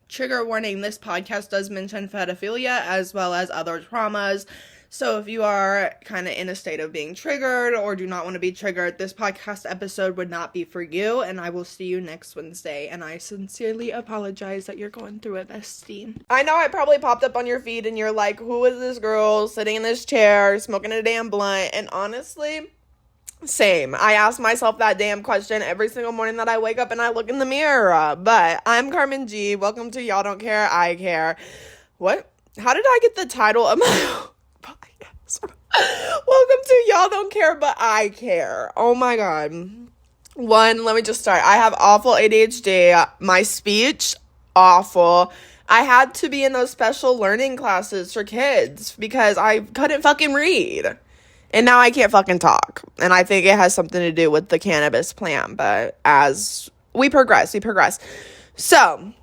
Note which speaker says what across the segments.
Speaker 1: Trigger warning, this podcast does mention pedophilia as well as other traumas. So if you are kind of in a state of being triggered or do not want to be triggered, this podcast episode would not be for you, and I will see you next Wednesday. And I sincerely apologize that you're going through it, bestie. I know I probably popped up on your feed and you're like, who is this girl sitting in this chair smoking a damn blunt? And honestly, same. I ask myself that damn question every single morning that I wake up and I look in the mirror. But I'm Carmen G. Welcome to Y'all Don't Care, I Care. What? How did I get the title of my podcast? Welcome to Y'all Don't Care, but I Care. Oh my God. One, let me just start. I have awful ADHD. My speech, awful. I had to be in those special learning classes for kids because I couldn't fucking read. And now I can't fucking talk. And I think it has something to do with the cannabis plant. But as we progress. So,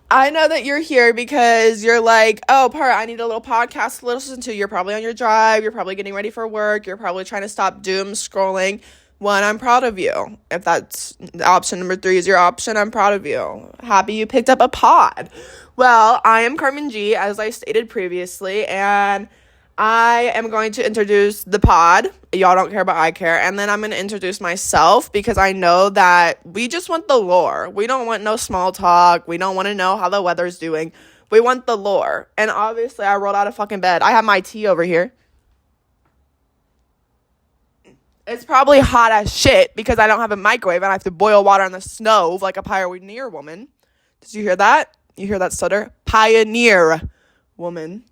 Speaker 1: I know that you're here because you're like, oh, Part, I need a little podcast to listen to. You're probably on your drive. You're probably getting ready for work. You're probably trying to stop doom scrolling. One, I'm proud of you. If that's option number 3 is your option, I'm proud of you. Happy you picked up a pod. Well, I am Carmen G, as I stated previously, and I am going to introduce the pod. Y'all don't care, but I care. And then I'm going to introduce myself because I know that we just want the lore. We don't want no small talk. We don't want to know how the weather's doing. We want the lore. And obviously, I rolled out of fucking bed. I have my tea over here. It's probably hot as shit because I don't have a microwave and I have to boil water on the stove like a pioneer woman. Did you hear that? You hear that stutter? Pioneer woman.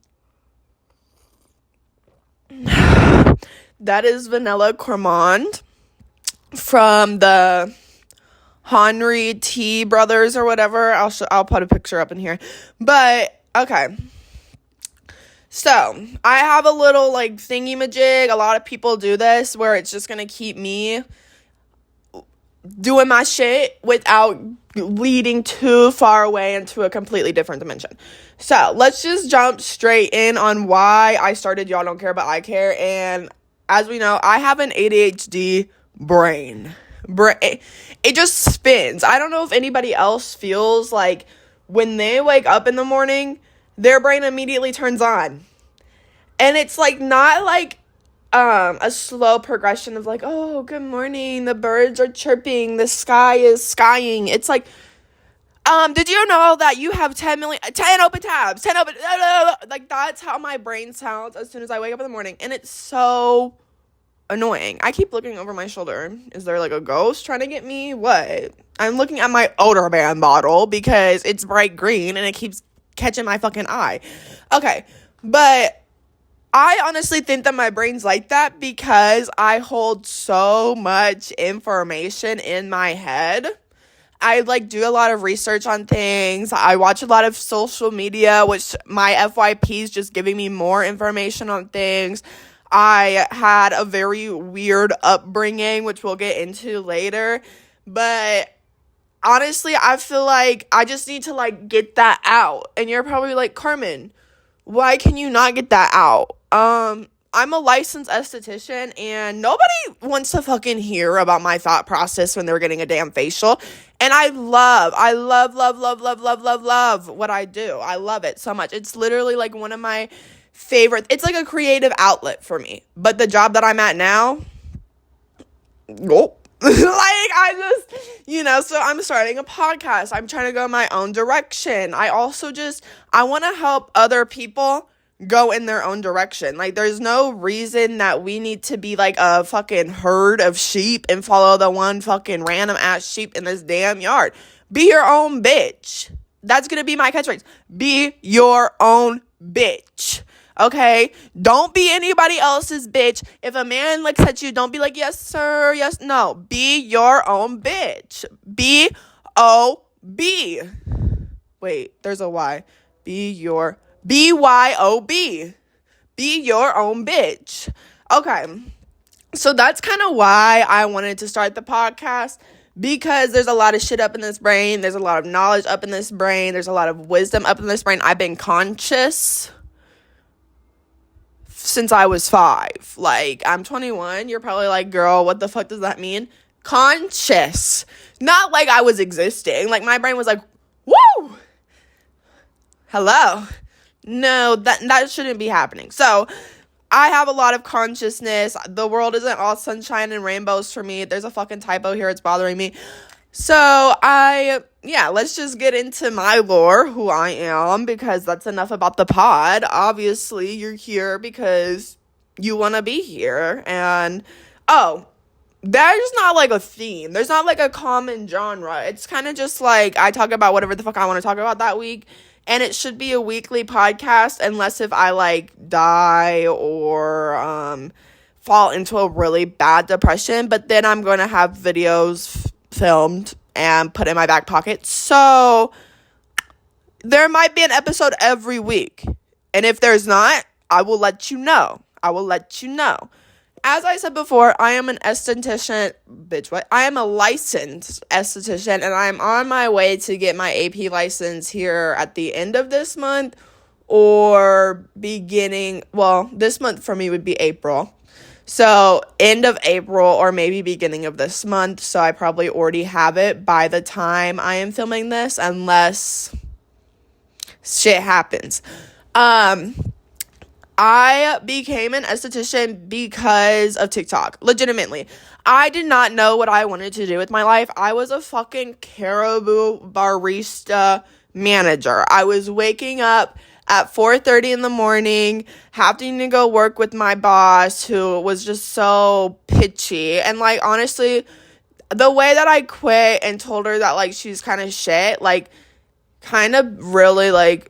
Speaker 1: That is vanilla Cremant from the Henry T brothers or whatever. I'll put a picture up in here. But okay. So, I have a little like thingy-majig. A lot of people do this where it's just going to keep me doing my shit without leading too far away into a completely different dimension. So, let's just jump straight in on why I started Y'all Don't Care, but I Care. And as we know, I have an ADHD brain. It just spins. I don't know if anybody else feels like when they wake up in the morning, their brain immediately turns on. And it's like not like a slow progression of like, oh, good morning, the birds are chirping, the sky is skying. It's like, did you know that you have 10 open tabs, 10 open, like that's how my brain sounds as soon as I wake up in the morning. And it's so annoying. I keep looking over my shoulder. Is there like a ghost trying to get me? What? I'm looking at my odor band bottle because it's bright green and it keeps catching my fucking eye. Okay, but I honestly think that my brain's like that because I hold so much information in my head. I like do a lot of research on things. I watch a lot of social media, which my FYP is just giving me more information on things. I had a very weird upbringing, which we'll get into later. But honestly, I feel like I just need to like get that out. And you're probably like, Carmen, why can you not get that out? I'm a licensed esthetician and nobody wants to fucking hear about my thought process when they're getting a damn facial. And I love what I do. I love it so much. It's literally like one of my favorite. It's like a creative outlet for me. But the job that I'm at now, nope. Like I just, so I'm starting a podcast. I'm trying to go my own direction. I also I want to help other people go in their own direction. Like there's no reason that we need to be like a fucking herd of sheep and follow the one fucking random ass sheep in this damn yard. Be your own bitch. That's gonna be my catchphrase. Be your own bitch. Okay? Don't be anybody else's bitch. If a man looks at you, don't be like, yes, sir, yes, no. Be your own bitch. B-O-B. Wait, there's a Y. BYOB. Be your own bitch. Okay. So that's kind of why I wanted to start the podcast. Because there's a lot of shit up in this brain. There's a lot of knowledge up in this brain. There's a lot of wisdom up in this brain. I've been conscious since I was 5. Like, I'm 21. You're probably like, girl, what the fuck does that mean? Conscious. Not like I was existing. Like, my brain was like, woo! Hello? No, that shouldn't be happening. So, I have a lot of consciousness. The world isn't all sunshine and rainbows for me. There's a fucking typo here. It's bothering me. So, let's just get into my lore, who I am, because that's enough about the pod. Obviously, you're here because you want to be here. And, oh, there's not like a theme. There's not like a common genre. It's kind of just like I talk about whatever the fuck I want to talk about that week. And it should be a weekly podcast unless if I like die or fall into a really bad depression. But then I'm going to have videos filmed and put in my back pocket. So there might be an episode every week. And if there's not, I will let you know. As I said before, I am an esthetician. Bitch, what? I am a licensed esthetician, and I'm on my way to get my AP license here at the end of this month or this month for me would be April. So, end of April or maybe beginning of this month. So, I probably already have it by the time I am filming this, unless shit happens. I became an esthetician because of TikTok. Legitimately. I did not know what I wanted to do with my life. I was a fucking Caribou barista manager. I was waking up at 4:30 in the morning, having to go work with my boss who was just so pitchy. And, like, honestly, the way that I quit and told her that, like, she's kind of shit, like, kind of really, like,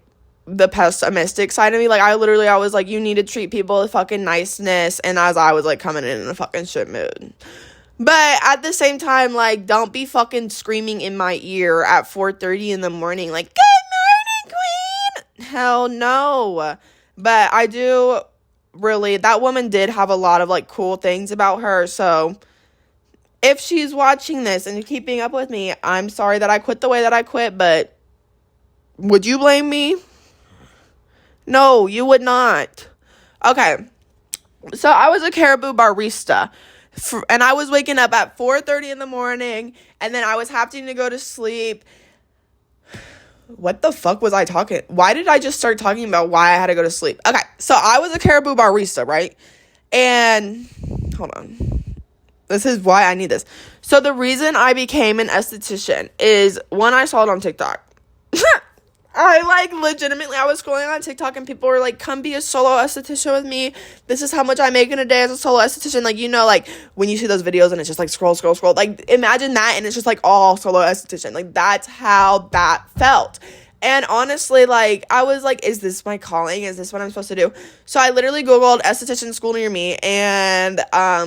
Speaker 1: the pessimistic side of me. Like, I was like, you need to treat people with fucking niceness. And as I was, like, coming in a fucking shit mood. But at the same time, like, don't be fucking screaming in my ear at 4:30 in the morning, like, good morning, queen. Hell no. But I do really, that woman did have a lot of, like, cool things about her. So if she's watching this and keeping up with me, I'm sorry that I quit the way that I quit. But would you blame me? No, you would not. Okay. So I was a Caribou barista. And I was waking up at 4:30 in the morning. And then I was having to go to sleep. What the fuck was I talking? Why did I just start talking about why I had to go to sleep? Okay. So I was a Caribou barista, right? And hold on. This is why I need this. So the reason I became an esthetician is one, I saw it on TikTok. I was scrolling on TikTok and people were like, come be a solo esthetician with me. This is how much I make in a day as a solo esthetician. Like, you know, like when you see those videos and it's just like scroll. Like, imagine that and it's just like all solo esthetician. Like, that's how that felt. And honestly, like, I was like, is this my calling? Is this what I'm supposed to do? So I literally Googled esthetician school near me. And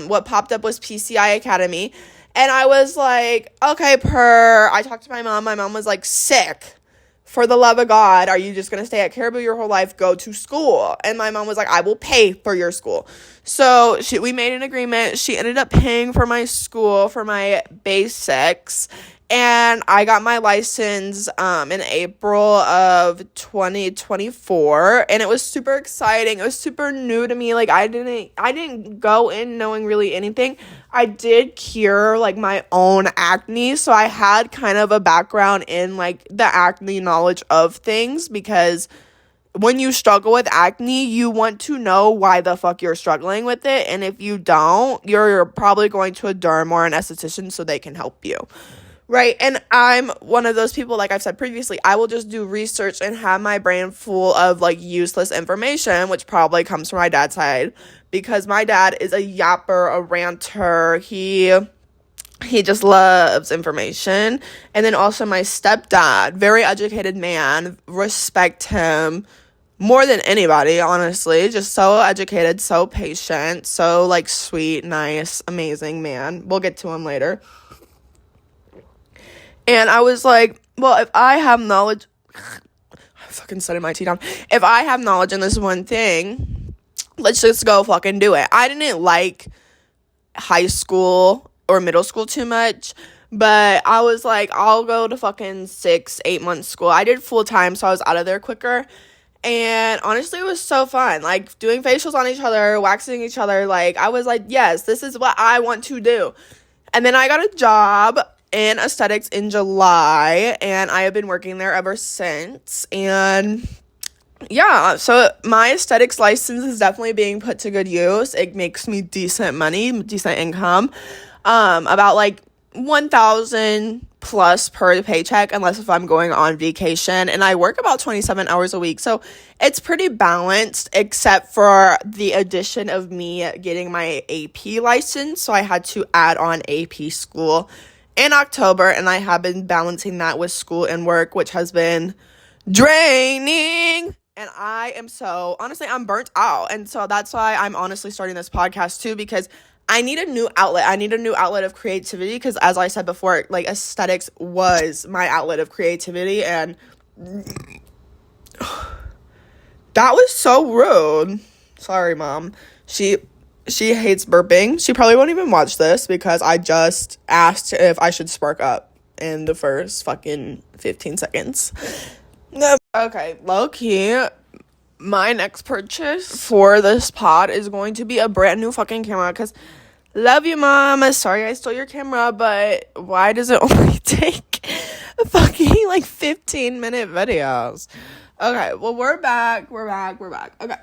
Speaker 1: what popped up was PCI Academy. And I was like, okay, I talked to my mom. My mom was like, sick. For the love of God, are you just going to stay at Caribou your whole life? Go to school. And my mom was like, I will pay for your school. So we made an agreement. She ended up paying for my school for my basics. And I got my license in April of 2024. And it was super exciting. It was super new to me. Like, I didn't go in knowing really anything. I did cure, like, my own acne. So I had kind of a background in, like, the acne knowledge of things. Because when you struggle with acne, you want to know why the fuck you're struggling with it. And if you don't, you're probably going to a derm or an esthetician so they can help you. Right, and I'm one of those people, like I've said previously, I will just do research and have my brain full of, like, useless information, which probably comes from my dad's side, because my dad is a yapper, a ranter, he just loves information. And then also my stepdad, very educated man, respect him more than anybody, honestly, just so educated, so patient, so, like, sweet, nice, amazing man. We'll get to him later. And I was like, well, if I have knowledge, I'm fucking setting my tea down. If I have knowledge in this one thing, let's just go fucking do it. I didn't like high school or middle school too much, but I was like, I'll go to fucking 6-8 months school. I did full time, so I was out of there quicker. And honestly, it was so fun. Like, doing facials on each other, waxing each other. Like, I was like, yes, this is what I want to do. And then I got a job in aesthetics in July, and I have been working there ever since. And yeah, so my aesthetics license is definitely being put to good use. It makes me decent money, decent income. About like 1,000 plus per paycheck, unless if I'm going on vacation, and I work about 27 hours a week. So it's pretty balanced, except for the addition of me getting my AP license. So I had to add on AP school in October, and I have been balancing that with school and work, which has been draining. And I am so, honestly, I'm burnt out. And so that's why I'm honestly starting this podcast too, because I need a new outlet. I need a new outlet of creativity, because as I said before, like, aesthetics was my outlet of creativity, and that was so rude. Sorry, Mom. She hates burping. She probably won't even watch this, because I just asked if I should spark up in the first fucking 15 seconds. No. Okay, low key, my next purchase for this pod is going to be a brand new fucking camera, because love you, Mom. Sorry I stole your camera, but why does it only take fucking like 15-minute videos? Okay, well, we're back. Okay,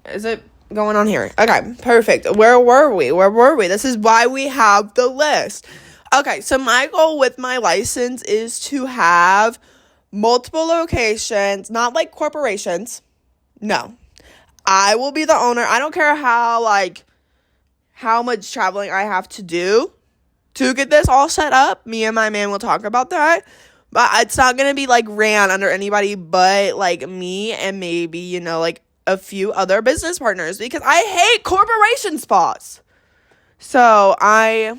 Speaker 1: is it going on here? Okay, perfect. Where were we? This is why we have the list. Okay, so my goal with my license is to have multiple locations, not like corporations. No, I will be the owner. I don't care how much traveling I have to do to get this all set up. Me and my man will talk about that. But it's not going to be like ran under anybody but like me and maybe, like a few other business partners, because I hate corporation spas. So I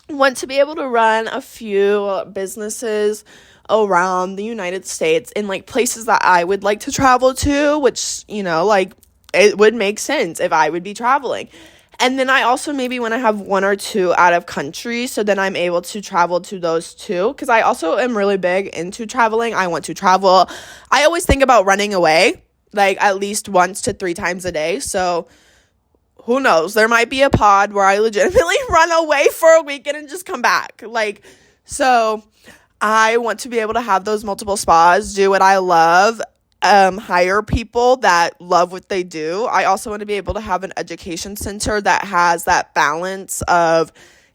Speaker 1: want to be able to run a few businesses around the United States in like places that I would like to travel to, which, like, it would make sense if I would be traveling. And then I also maybe want to have one or two out of country, so then I'm able to travel to those too, because I also am really big into traveling. I want to travel. I always think about running away, like at least once to 3 times a day. So who knows? There might be a pod where I legitimately run away for a weekend and just come back. Like, so I want to be able to have those multiple spas, do what I love, hire people that love what they do. I also want to be able to have an education center that has that balance of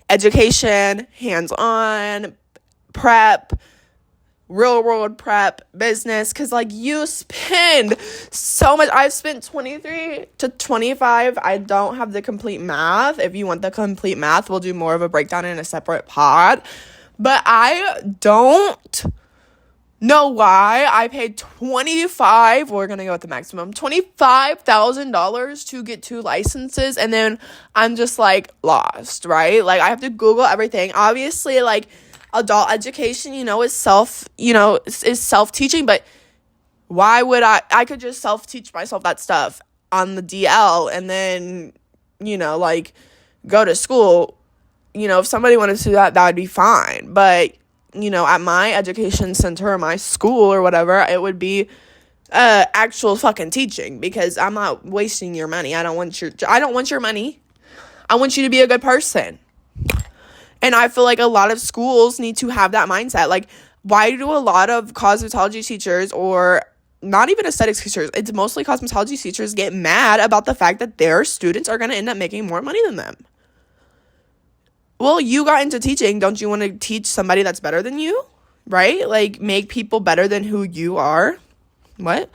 Speaker 1: education, hands-on, prep, real world prep, business, because like you spend so much. I've spent 23 to 25. I don't have the complete math. If you want the complete math, we'll do more of a breakdown in a separate pod. But I don't know why I paid we're going to go with the maximum, $25,000 to get 2 licenses. And then I'm just like lost, right? Like I have to Google everything. Obviously, like adult education, is self-teaching, but why would I could just self-teach myself that stuff on the DL and then, like go to school. If somebody wanted to do that, that would be fine. But, at my education center or my school or whatever, it would be actual fucking teaching, because I'm not wasting your money. I don't want your money. I want you to be a good person. And I feel like a lot of schools need to have that mindset. Like, why do a lot of cosmetology teachers, or not even aesthetics teachers, it's mostly cosmetology teachers, get mad about the fact that their students are going to end up making more money than them? Well, you got into teaching. Don't you want to teach somebody that's better than you? Right? Like, make people better than who you are. What?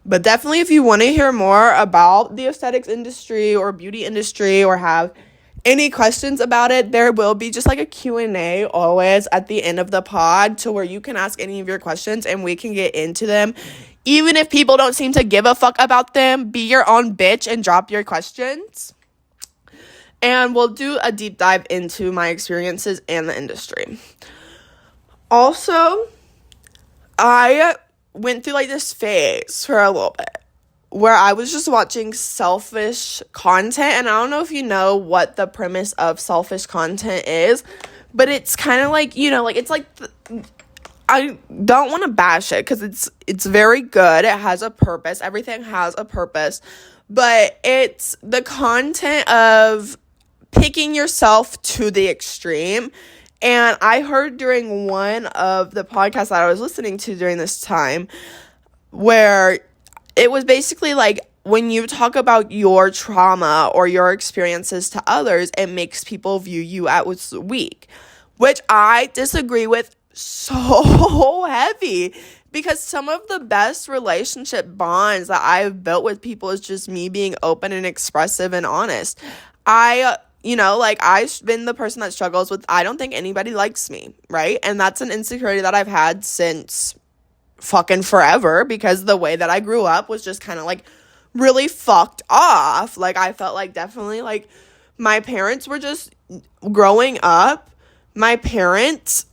Speaker 1: But definitely, if you want to hear more about the aesthetics industry or beauty industry, or have any questions about it, there will be just like a Q&A always at the end of the pod, to where you can ask any of your questions and we can get into them. Even if people don't seem to give a fuck about them, be your own bitch and drop your questions. And we'll do a deep dive into my experiences in the industry. Also, I went through like this phase for a little bit where I was just watching selfish content. And I don't know if you know what the premise of selfish content is, but it's kind of like, it's like, I don't want to bash it, because it's very good. It has a purpose. Everything has a purpose. But it's the content of picking yourself to the extreme. And I heard during one of the podcasts that I was listening to during this time, where it was basically like, when you talk about your trauma or your experiences to others, it makes people view you as weak, which I disagree with so heavy, because some of the best relationship bonds that I've built with people is just me being open and expressive and honest. I've been the person that struggles with, I don't think anybody likes me, right? And that's an insecurity that I've had since fucking forever, because the way that I grew up was just kind of like really fucked off. Like, I felt like definitely like my parents were just growing up. My parents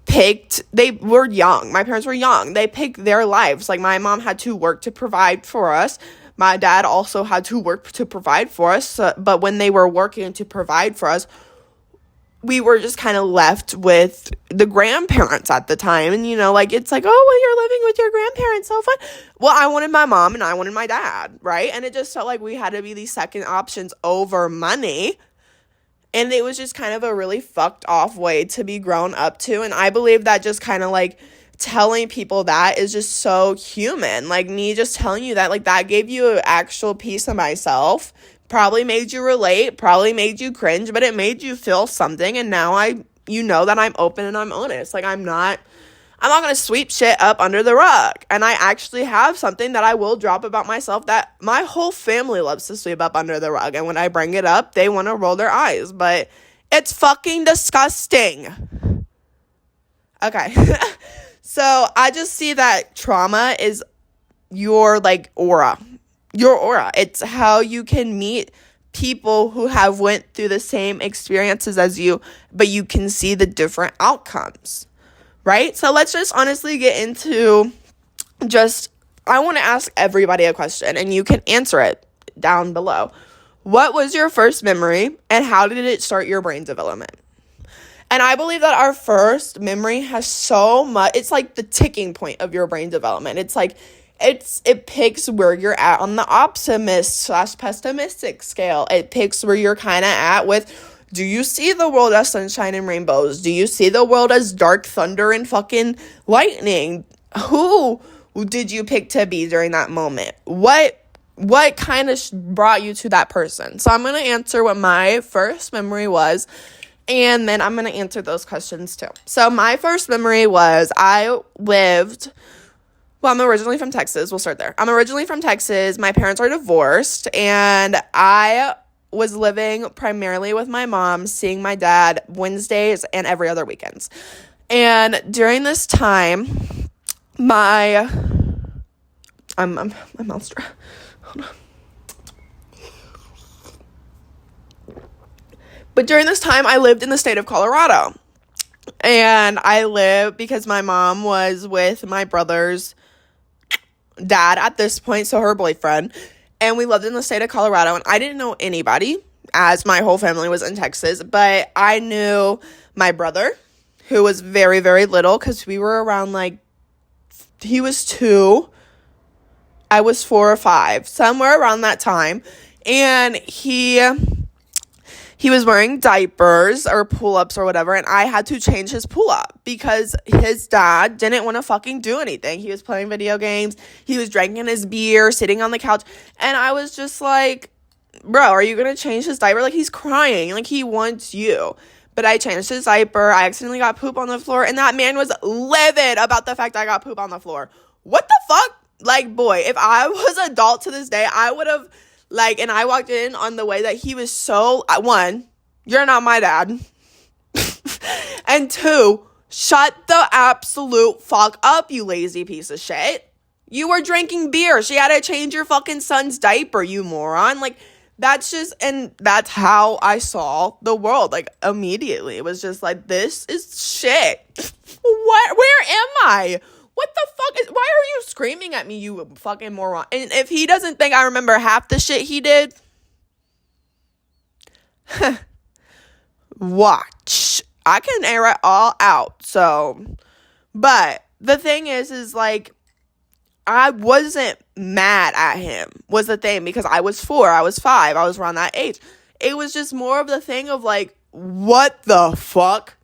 Speaker 1: were young. My parents were young. They picked their lives. Like, my mom had to work to provide for us. My dad also had to work to provide for us. But when they were working to provide for us, we were just kind of left with the grandparents at the time. And, it's like, oh, well, you're living with your grandparents, so fun. Well, I wanted my mom and I wanted my dad, right? And it just felt like we had to be these second options over money. And it was just kind of a really fucked off way to be grown up to. And I believe that just kind of like telling people that is just so human. Like, me just telling you that, like, that gave you an actual piece of myself. Probably made you relate, probably made you cringe, but it made you feel something. And now you know that I'm open and I'm honest. Like, I'm not going to sweep shit up under the rug. And I actually have something that I will drop about myself that my whole family loves to sweep up under the rug. And when I bring it up, they want to roll their eyes. But it's fucking disgusting. Okay. So I just see that trauma is your, like, aura. Your aura. It's how you can meet people who have went through the same experiences as you, but you can see the different outcomes, right? So let's just honestly get into I want to ask everybody a question, and you can answer it down below. What was your first memory, and how did it start your brain development? And I believe that our first memory has so much, it's like the ticking point of your brain development. It's like, it picks where you're at on the optimist/pessimistic scale. It picks where you're kind of at with, do you see the world as sunshine and rainbows? Do you see the world as dark thunder and fucking lightning? Who did you pick to be during that moment? What kind of brought you to that person? So I'm going to answer what my first memory was, and then I'm going to answer those questions too. So my first memory was I'm originally from Texas. We'll start there. I'm originally from Texas. My parents are divorced, and I was living primarily with my mom, seeing my dad Wednesdays and every other weekends. And during this time, my mouth's dry. Hold on. But during this time, I lived in the state of Colorado. And I lived because my mom was with my brother's dad at this point, so her boyfriend, and we lived in the state of Colorado, and I didn't know anybody, as my whole family was in Texas, but I knew my brother, who was very, very little, because we were around, like, he was 2, I was 4 or 5, somewhere around that time, and he was wearing diapers or pull-ups or whatever, and I had to change his pull-up because his dad didn't want to fucking do anything. He was playing video games. He was drinking his beer, sitting on the couch, and I was just like, bro, are you going to change his diaper? Like, he's crying. Like, he wants you. But I changed his diaper. I accidentally got poop on the floor, and that man was livid about the fact I got poop on the floor. What the fuck? Like, boy, if I was an adult to this day, I would have... Like, and I walked in on the way that he was so, 1, you're not my dad. And 2, shut the absolute fuck up, you lazy piece of shit. You were drinking beer. She had to change your fucking son's diaper, you moron. Like, that's how I saw the world. Like, immediately. It was just like, this is shit. Where am I? What the fuck why are you screaming at me, you fucking moron? And if he doesn't think I remember half the shit he did, watch. I can air it all out. So, but the thing is like, I wasn't mad at him was the thing, because I was 4, I was 5, I was around that age. It was just more of the thing of like, what the fuck?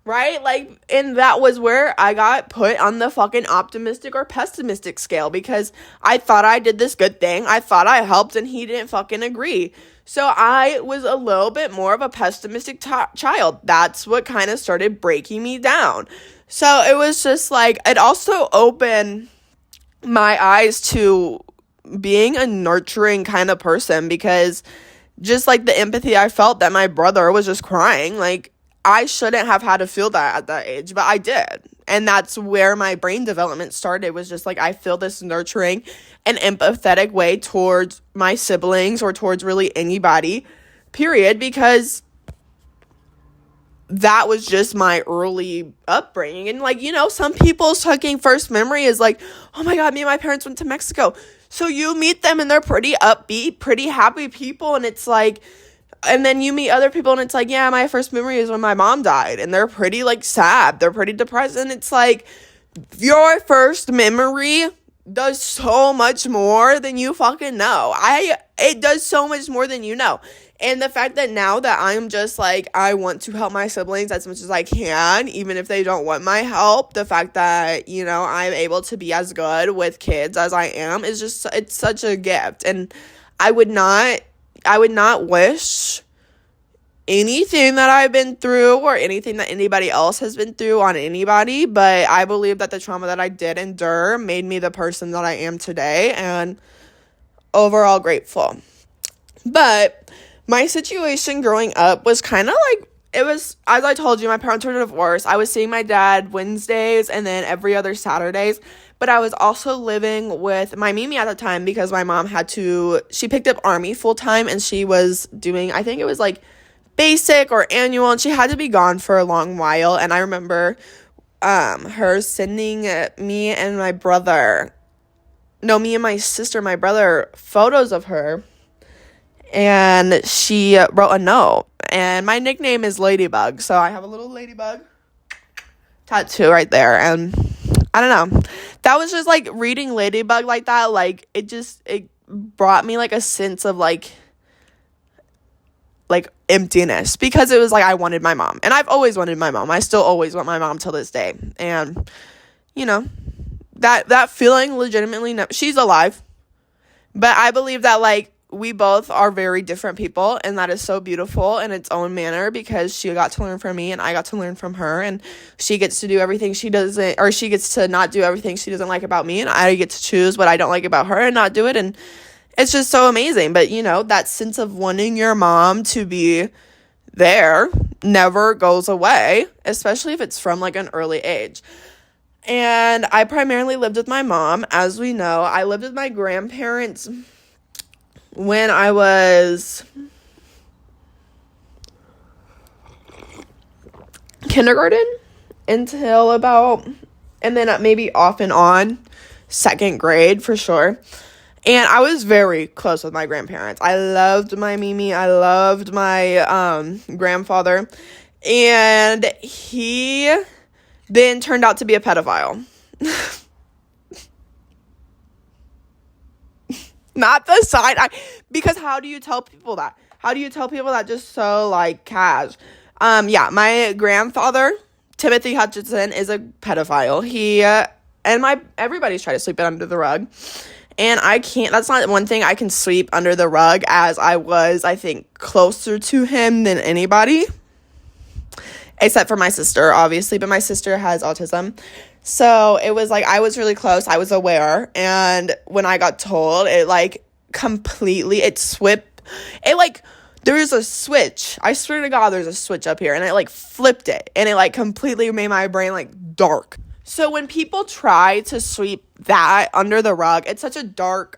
Speaker 1: right? Like, and that was where I got put on the fucking optimistic or pessimistic scale, because I thought I did this good thing. I thought I helped, and he didn't fucking agree. So I was a little bit more of a pessimistic child. That's what kind of started breaking me down. So it was just like, it also opened my eyes to being a nurturing kind of person, because just like the empathy I felt that my brother was just crying, like, I shouldn't have had to feel that at that age, but I did. And that's where my brain development started, was just like, I feel this nurturing and empathetic way towards my siblings, or towards really anybody, period, because that was just my early upbringing. And like, some people's fucking first memory is like, oh my God, me and my parents went to Mexico. So you meet them and they're pretty upbeat, pretty happy people. And it's like, and then you meet other people and it's like, yeah, my first memory is when my mom died, and they're pretty like sad. They're pretty depressed. And it's like, your first memory does so much more than you fucking know. It does so much more than you know. And the fact that now that I'm just like, I want to help my siblings as much as I can, even if they don't want my help, the fact that, I'm able to be as good with kids as I am is just, it's such a gift. And I would not wish anything that I've been through or anything that anybody else has been through on anybody, but I believe that the trauma that I did endure made me the person that I am today, and overall grateful. But my situation growing up was kind of like, it was, as I told you, my parents were divorced. I was seeing my dad Wednesdays and then every other Saturdays. But I was also living with my Mimi at the time, because my mom she picked up Army full time, and she was doing, I think it was like basic or annual, and she had to be gone for a long while. And I remember her sending me and my sister, my brother, photos of her. And she wrote a note, and my nickname is Ladybug, so I have a little ladybug tattoo right there. And I don't know, that was just like, reading Ladybug like that, like, it brought me like a sense of like emptiness, because it was like, I wanted my mom, and I've always wanted my mom. I still always want my mom till this day. And that feeling legitimately, she's alive, but I believe that like, we both are very different people, and that is so beautiful in its own manner, because she got to learn from me and I got to learn from her, and she gets to do everything she doesn't, or she gets to not do everything she doesn't like about me, and I get to choose what I don't like about her and not do it. And it's just so amazing. But that sense of wanting your mom to be there never goes away, especially if it's from like an early age. And I primarily lived with my mom. As we know, I lived with my grandparents when I was kindergarten until about, and then maybe off and on second grade for sure. And I was very close with my grandparents. I loved my Mimi. I loved my grandfather. And he then turned out to be a pedophile. Not the side, because how do you tell people that? How do you tell people that just so, like, cash? My grandfather, Timothy Hutchinson, is a pedophile. He, everybody's trying to sweep it under the rug. And I can't, that's not one thing I can sweep under the rug, as I was, I think, closer to him than anybody. Except for my sister, obviously, but my sister has autism. So it was like, I was really close. I was aware. And when I got told, it like completely, there is a switch. I swear to God, there's a switch up here. And it like flipped it. And it like completely made my brain like dark. So when people try to sweep that under the rug, it's such a dark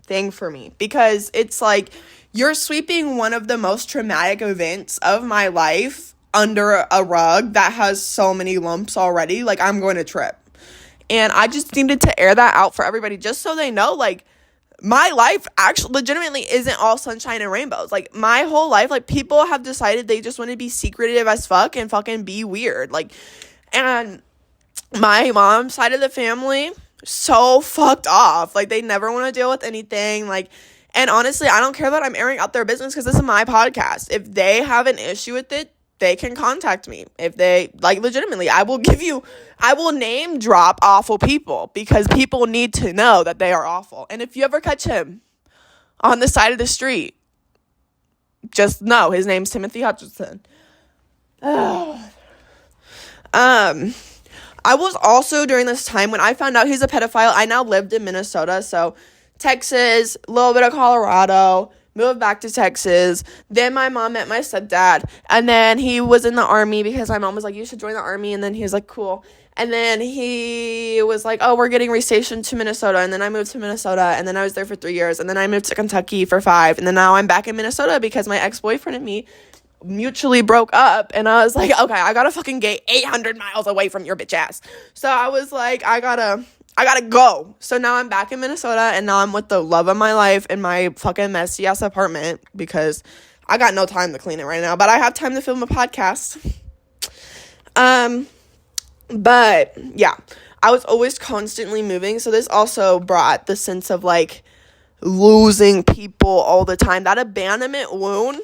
Speaker 1: thing for me. Because it's like, you're sweeping one of the most traumatic events of my life under a rug that has so many lumps already. Like, I'm going to trip. And I just needed to air that out for everybody, just so they know, like, my life actually legitimately isn't all sunshine and rainbows. Like, my whole life, like, people have decided they just want to be secretive as fuck and fucking be weird. Like, and my mom's side of the family, so fucked off. Like, they never want to deal with anything. Like, and honestly, I don't care that I'm airing out their business, because this is my podcast. If they have an issue with it, they can contact me. If they, like, legitimately, I will name drop awful people because people need to know that they are awful. And if you ever catch him on the side of the street, just know his name's Timothy Hutchinson. I was also, during this time when I found out he's a pedophile, I now lived in Minnesota, so Texas, a little bit of Colorado, moved back to Texas. Then my mom met my stepdad, and then he was in the army because my mom was like, you should join the army, and then he was like, cool. And then he was like, oh, we're getting restationed to Minnesota, and then I moved to Minnesota, and then I was there for 3 years, and then I moved to Kentucky for 5, and then now I'm back in Minnesota because my ex-boyfriend and me mutually broke up, and I was like, okay, I gotta fucking get 800 miles away from your bitch ass. So I was like, I gotta go. So now I'm back in Minnesota, and now I'm with the love of my life in my fucking messy ass apartment because I got no time to clean it right now, but I have time to film a podcast. But yeah, I was always constantly moving, so this also brought the sense of like losing people all the time. That abandonment wound,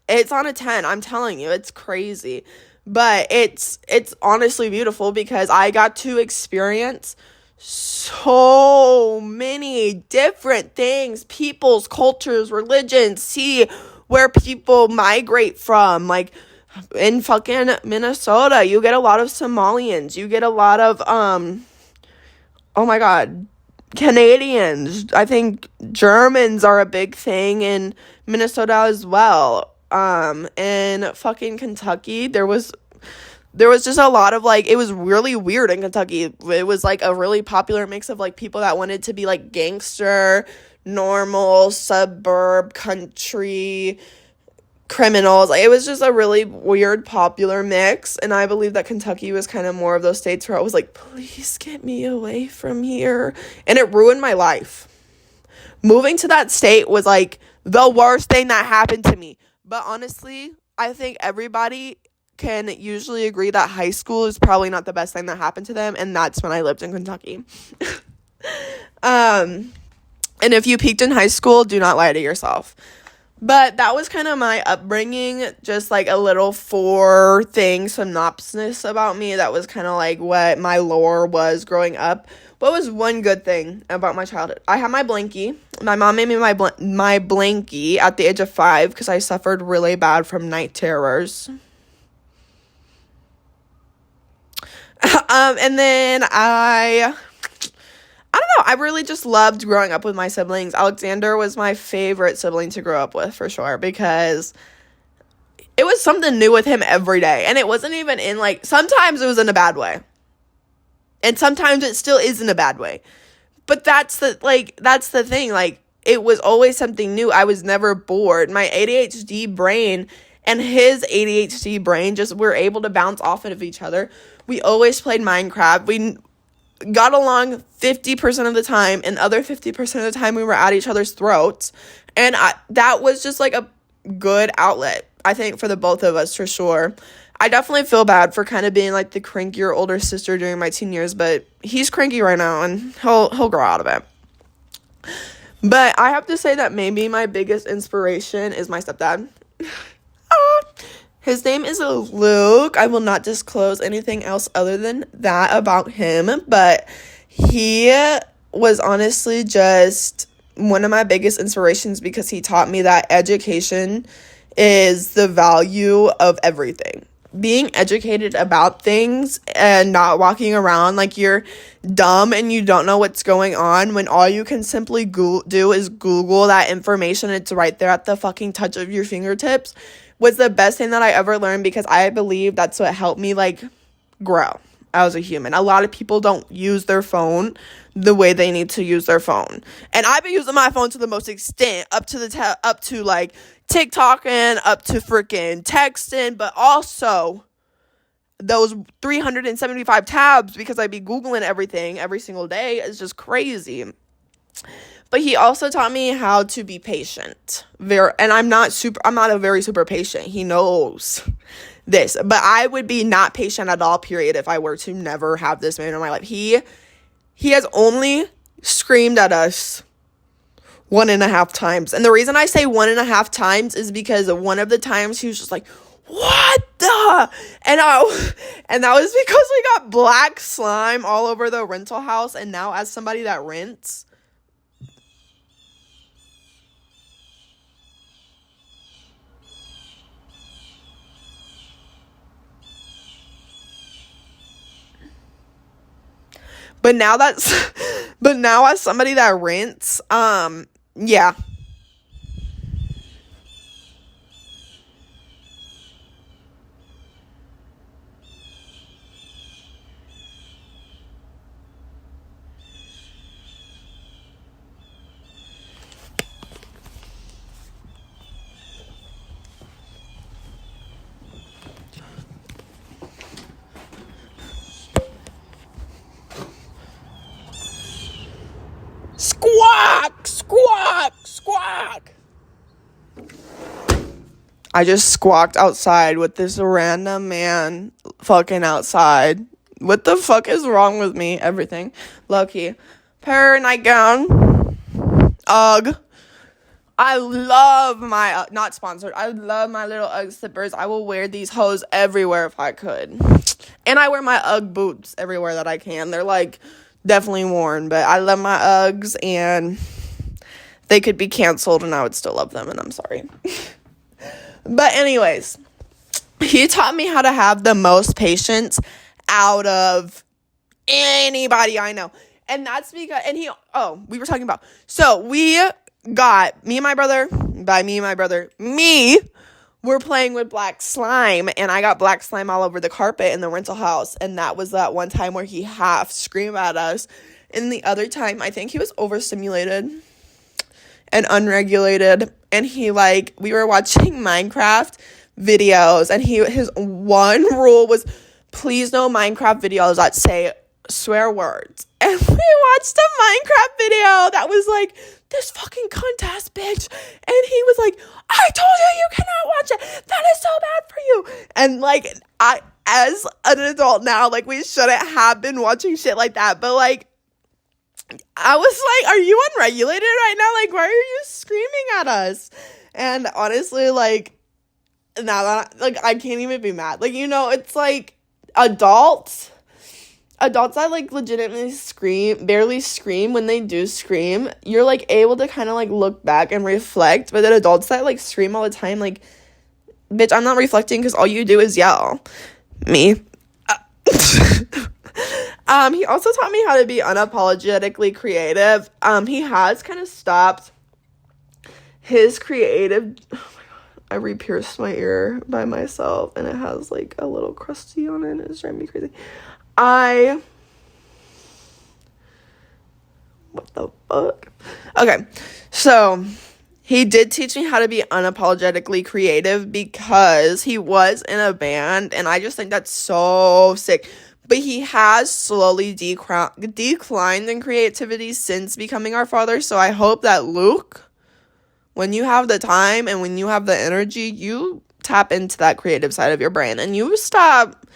Speaker 1: it's on a 10. I'm telling you, it's crazy. But it's honestly beautiful because I got to experience so many different things, people's cultures, religions, see where people migrate from. Like in fucking Minnesota, you get a lot of Somalians, you get a lot of oh my god, Canadians. I think Germans are a big thing in Minnesota as well. In fucking Kentucky, there was just a lot of, like, it was really weird in Kentucky. It was, like, a really popular mix of, like, people that wanted to be, like, gangster, normal, suburb, country, criminals. Like, it was just a really weird, popular mix, and I believe that Kentucky was kind of more of those states where I was like, please get me away from here, and it ruined my life. Moving to that state was, like, the worst thing that happened to me. But honestly, I think everybody can usually agree that high school is probably not the best thing that happened to them, and that's when I lived in Kentucky. And if you peaked in high school, do not lie to yourself. But that was kind of my upbringing, just like a little 4-thing synopsis about me. That was kind of like what my lore was growing up. What was one good thing about my childhood? I had my blankie. My mom made me my blankie at the age of 5 because I suffered really bad from night terrors. And then I don't know. I really just loved growing up with my siblings. Alexander was my favorite sibling to grow up with, for sure, because it was something new with him every day. And it wasn't even in, like, sometimes it was in a bad way. And sometimes it still is in a bad way. But that's the thing. Like, it was always something new. I was never bored. My ADHD brain and his ADHD brain just were able to bounce off of each other. We always played Minecraft. We got along 50% of the time, and the other 50% of the time we were at each other's throats. And that was just like a good outlet, I think, for the both of us, for sure. I definitely feel bad for kind of being like the crankier older sister during my teen years, but he's cranky right now, and he'll grow out of it. But I have to say that maybe my biggest inspiration is my stepdad. His name is Luke. I will not disclose anything else other than that about him, but he was honestly just one of my biggest inspirations because he taught me that education is the value of everything. Being educated about things and not walking around like you're dumb and you don't know what's going on when all you can simply do is Google that information. It's right there at the fucking touch of your fingertips was the best thing that I ever learned because I believe that's what helped me, like, grow as a human. A lot of people don't use their phone the way they need to use their phone. And I've been using my phone to the most extent, up to like TikTok and up to freaking texting, but also those 375 tabs because I be Googling everything every single day is just crazy. But he also taught me how to be patient. And I'm not a very super patient. He knows this. But I would be not patient at all, period, if I were to never have this man in my life. He has only screamed at us 1.5 times. And the reason I say 1.5 times is because one of the times he was just like, what the? And that was because we got black slime all over the rental house. And now as somebody that rents, but now as somebody that rents, yeah. Squawk, squawk, squawk. I just squawked outside with this random man fucking outside. What the fuck is wrong with me? Everything. Low-key. Pair nightgown. Ugg. I love my, not sponsored, I love my little Ugg slippers. I will wear these hoes everywhere if I could. And I wear my Ugg boots everywhere that I can. They're like definitely worn, but I love my Uggs and they could be canceled and I would still love them and I'm sorry. But anyways, he taught me how to have the most patience out of anybody I know. And that's because, we were talking about, so we got, me and my brother, we're playing with black slime, and I got black slime all over the carpet in the rental house, and that was that one time where he half screamed at us, and the other time, I think he was overstimulated and unregulated, and we were watching Minecraft videos, and his one rule was, please no Minecraft videos that say swear words. And we watched a Minecraft video that was like, this fucking cunt ass bitch, and he was like, I told you cannot watch it, that is so bad for you. And I, as an adult now, we shouldn't have been watching shit like that, but I was like, are you unregulated right now? Why are you screaming at us? And honestly, now that I can't even be mad. It's adults that legitimately barely scream. When they do scream, you're able to kind of look back and reflect. But then adults that scream all the time, bitch, I'm not reflecting because all you do is yell. Me. He also taught me how to be unapologetically creative. He has kind of stopped his creative. Oh my god, I re-pierced my ear by myself, and it has a little crusty on it, and it's driving me crazy. What the fuck? Okay, so he did teach me how to be unapologetically creative because he was in a band, and I just think that's so sick. But he has slowly declined in creativity since becoming our father. So I hope that Luke, when you have the time and when you have the energy, you tap into that creative side of your brain and you stop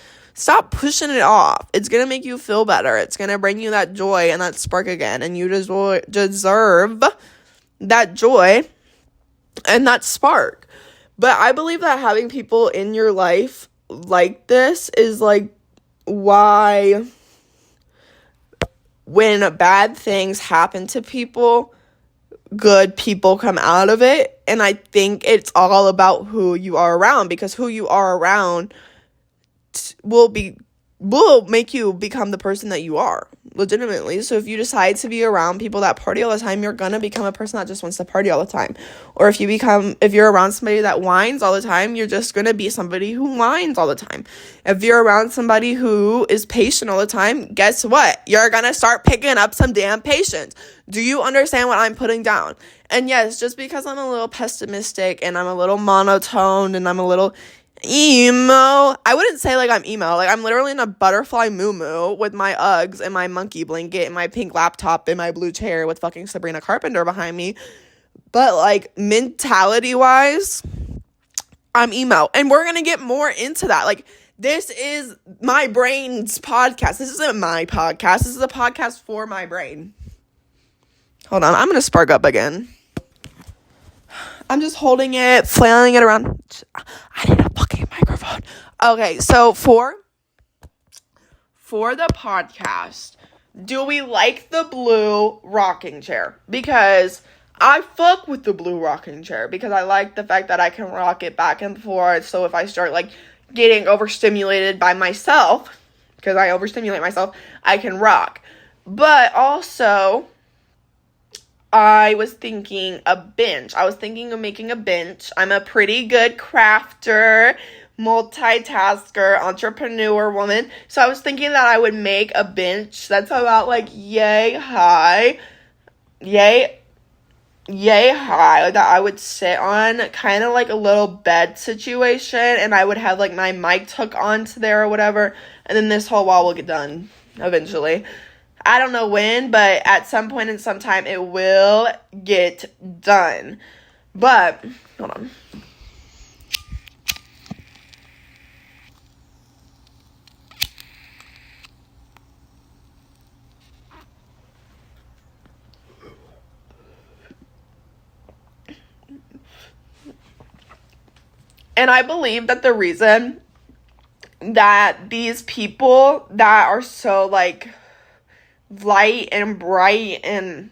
Speaker 1: pushing it off. It's going to make you feel better. It's going to bring you that joy and that spark again. And you deserve that joy and that spark. But I believe that having people in your life like this is why when bad things happen to people, good people come out of it. And I think it's all about who you are around, because who you are around will make you become the person that you are, legitimately. So if you decide to be around people that party all the time, you're gonna become a person that just wants to party all the time. Or if you're around somebody that whines all the time, you're just gonna be somebody who whines all the time. If you're around somebody who is patient all the time, guess what? You're gonna start picking up some damn patience. Do you understand what I'm putting down? And yes, just because I'm a little pessimistic and I'm a little monotone and I'm a little emo, I wouldn't say I'm emo. I'm literally in a butterfly moo with my Uggs and my monkey blanket and my pink laptop and my blue chair with fucking Sabrina Carpenter behind me. But mentality wise, I'm emo. And we're gonna get more into that. This is my brain's podcast. This isn't my podcast. This is a podcast for my brain. Hold on, I'm gonna spark up again. I'm just holding it, flailing it around. I need a fucking microphone. Okay, so for the podcast, do we like the blue rocking chair? Because I fuck with the blue rocking chair because I like the fact that I can rock it back and forth. So if I start like getting overstimulated by myself, because I overstimulate myself, I can rock. But also, I was thinking a bench. I was thinking of making a bench. I'm a pretty good crafter, multitasker, entrepreneur woman. So I was thinking that I would make a bench that's about like yay high that I would sit on, kind of like a little bed situation, and I would have like my mic hook onto there or whatever, and then this whole wall will get done eventually. I don't know when, but at some point in some time it will get done. But hold on. And I believe that the reason that these people that are so like light and bright and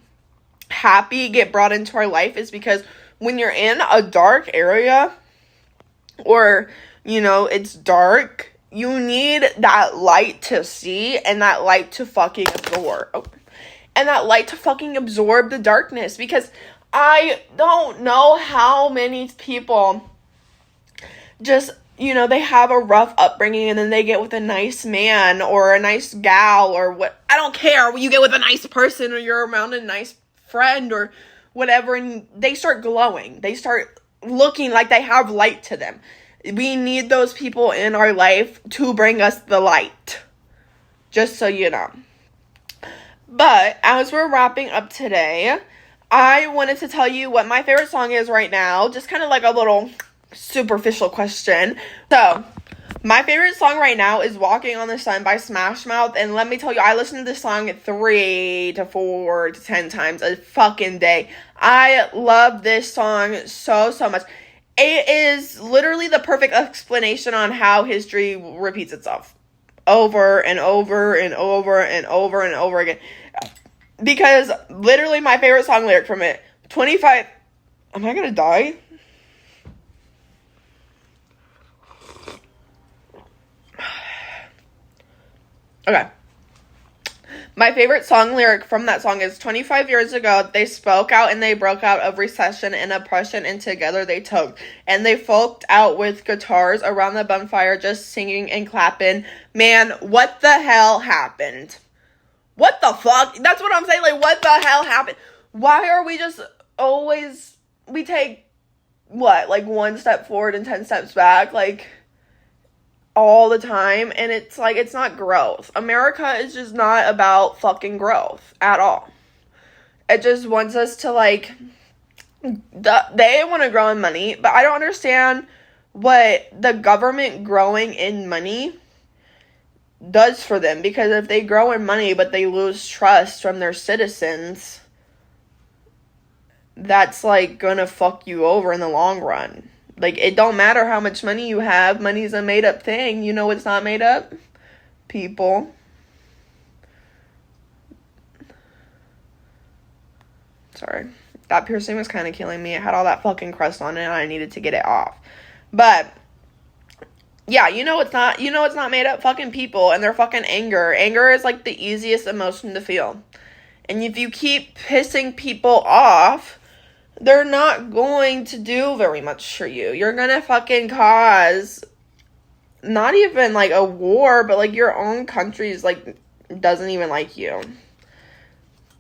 Speaker 1: happy get brought into our life is because when you're in a dark area or, you know, it's dark, you need that light to see and that light to fucking absorb. And that light to fucking absorb the darkness, because I don't know how many people just, you know, they have a rough upbringing and then they get with a nice man or a nice gal or what. I don't care. When you get with a nice person or you're around a nice friend or whatever, and they start glowing. They start looking like they have light to them. We need those people in our life to bring us the light. Just so you know. But as we're wrapping up today, I wanted to tell you what my favorite song is right now. Just kind of like a little superficial question. So, my favorite song right now is Walking on the Sun by Smash Mouth. And let me tell you, I listen to this song 3 to 4 to 10 times a fucking day. I love this song so much. It is literally the perfect explanation on how history repeats itself over and over and over and over and over again. Because literally my favorite song lyric from it, 25... Am I gonna die? Okay. My favorite song lyric from that song is 25 years ago, they spoke out and they broke out of recession and oppression, and together they took. And they folked out with guitars around the bonfire, just singing and clapping. Man, what the hell happened? What the fuck? That's what I'm saying. Like, what the hell happened? Why are we just always... We take, what, like 1 step forward and 10 steps back? Like... all the time, and it's like, it's not growth. America is just not about fucking growth at all. It just wants us to like, they want to grow in money, but I don't understand what the government growing in money does for them, because if they grow in money but they lose trust from their citizens, that's like gonna fuck you over in the long run. Like, it don't matter how much money you have. Money's a made-up thing. You know what's not made up? People. Sorry. That piercing was kind of killing me. It had all that fucking crust on it, and I needed to get it off. But, yeah, you know it's not made up? Fucking people and their fucking anger. Anger is, like, the easiest emotion to feel. And if you keep pissing people off, they're not going to do very much for you. You're gonna fucking cause not even like a war, but like your own country's like doesn't even like you.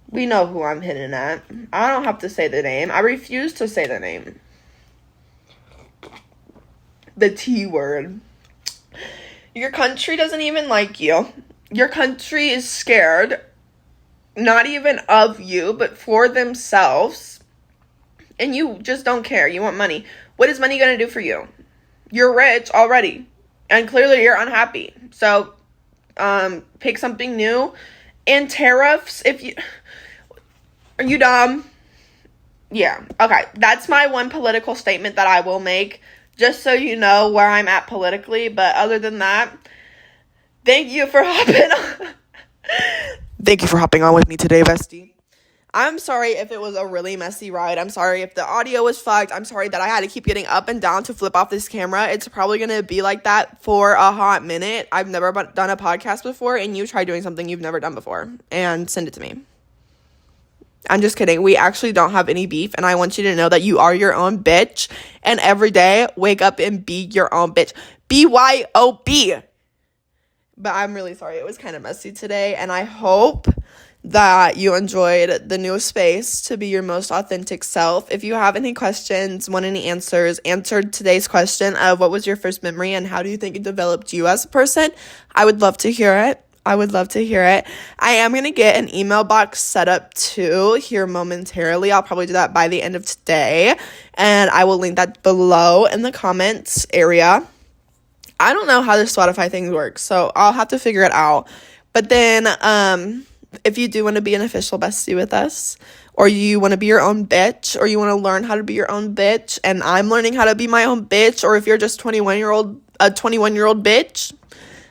Speaker 1: We know who I'm hitting at. I don't have to say the name. I refuse to say the name. The T word. Your country doesn't even like you. Your country is scared, not even of you, but for themselves. And you just don't care. You want money. What is money going to do for you? You're rich already. And clearly you're unhappy. So, pick something new. And tariffs, are you dumb? Yeah. Okay. That's my one political statement that I will make, just so you know where I'm at politically. But other than that, thank you for hopping on. Thank you for hopping on with me today, bestie. I'm sorry if it was a really messy ride. I'm sorry if the audio was fucked. I'm sorry that I had to keep getting up and down to flip off this camera. It's probably going to be like that for a hot minute. I've never done a podcast before, and you try doing something you've never done before and send it to me. I'm just kidding. We actually don't have any beef, and I want you to know that you are your own bitch, and every day, wake up and be your own bitch. BYOB. But I'm really sorry. It was kind of messy today, and I hope that you enjoyed the new space to be your most authentic self. If you have any questions, want any answers, answered today's question of what was your first memory and how do you think it developed you as a person, I would love to hear it. I am going to get an email box set up too here momentarily. I'll probably do that by the end of today, and I will link that below in the comments area. I don't know how the Spotify thing works, so I'll have to figure it out. But then, if you do want to be an official bestie with us, or you want to be your own bitch, or you want to learn how to be your own bitch, and I'm learning how to be my own bitch, or if you're just a 21-year-old bitch,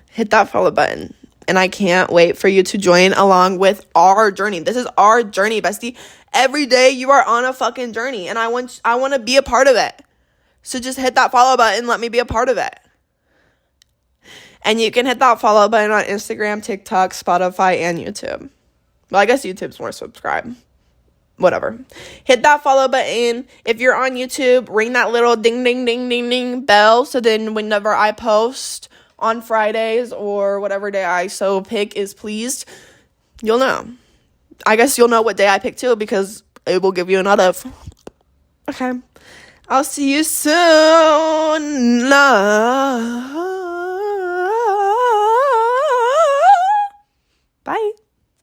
Speaker 1: hit that follow button. And I can't wait for you to join along with our journey. This is our journey, bestie. Every day you are on a fucking journey, and I want to be a part of it. So just hit that follow button. Let me be a part of it. And you can hit that follow button on Instagram, TikTok, Spotify, and YouTube. Well, I guess YouTube's more subscribe. Whatever. Hit that follow button. If you're on YouTube, ring that little ding, ding, ding, ding, ding bell. So then whenever I post on Fridays or whatever day I so pick is pleased, you'll know. I guess you'll know what day I pick too, because it will give you a notif. Okay. I'll see you soon. Love.